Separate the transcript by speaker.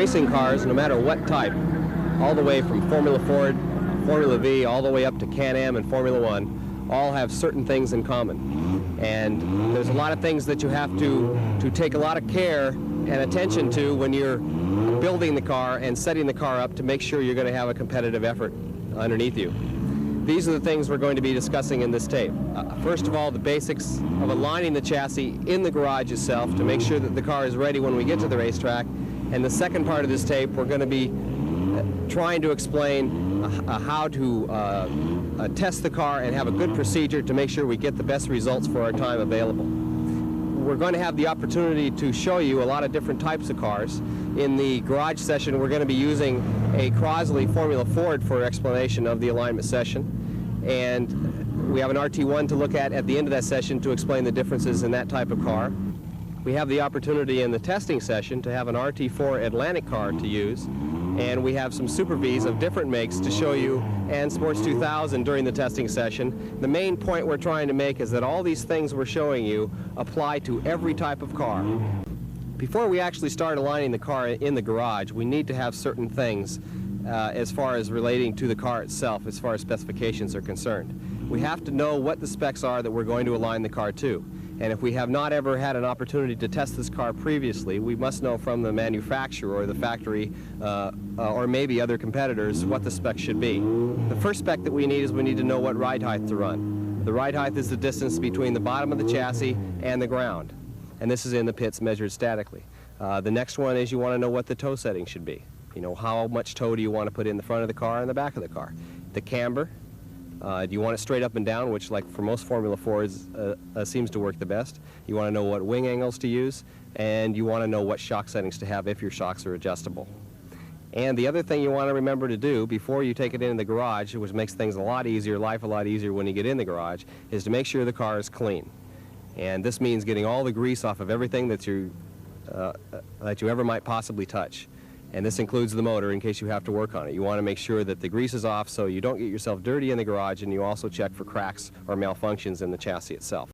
Speaker 1: racing cars, no matter what type, all the way from Formula Ford, Formula V, all the way up to Can-Am and Formula One, all have certain things in common. And there's a lot of things that you have to take a lot of care and attention to when you're building the car and setting the car up to make sure you're going to have a competitive effort underneath you. These are the things we're going to be discussing in this tape. First of all, the basics of aligning the chassis in the garage itself to make sure that the car is ready when we get to the racetrack. And the second part of this tape, we're going to be trying to explain how to test the car and have a good procedure to make sure we get the best results for our time available. We're going to have the opportunity to show you a lot of different types of cars. In the garage session, we're going to be using a Crosley Formula Ford for explanation of the alignment session. And we have an RT1 to look at the end of that session to explain the differences in that type of car. We have the opportunity in the testing session to have an RT4 Atlantic car to use. And we have some Super Vs of different makes to show you, and Sports 2000 during the testing session. The main point we're trying to make is that all these things we're showing you apply to every type of car. Before we actually start aligning the car in the garage, we need to have certain things as far as relating to the car itself, as far as specifications are concerned. We have to know what the specs are that we're going to align the car to. And if we have not ever had an opportunity to test this car previously, we must know from the manufacturer or the factory or maybe other competitors what the specs should be. The first spec that we need is we need to know what ride height to run. The ride height is the distance between the bottom of the chassis and the ground. And this is in the pits measured statically. The next one is you want to know what the toe setting should be. You know, how much toe do you want to put in the front of the car and the back of the car. The camber. Do you want it straight up and down, which, like for most Formula Fords, seems to work the best. You want to know what wing angles to use, and you want to know what shock settings to have if your shocks are adjustable. And the other thing you want to remember to do before you take it into the garage, which makes things a lot easier, life a lot easier when you get in the garage, is to make sure the car is clean. And this means getting all the grease off of everything that you ever might possibly touch. And this includes the motor in case you have to work on it. You want to make sure that the grease is off so you don't get yourself dirty in the garage, and you also check for cracks or malfunctions in the chassis itself.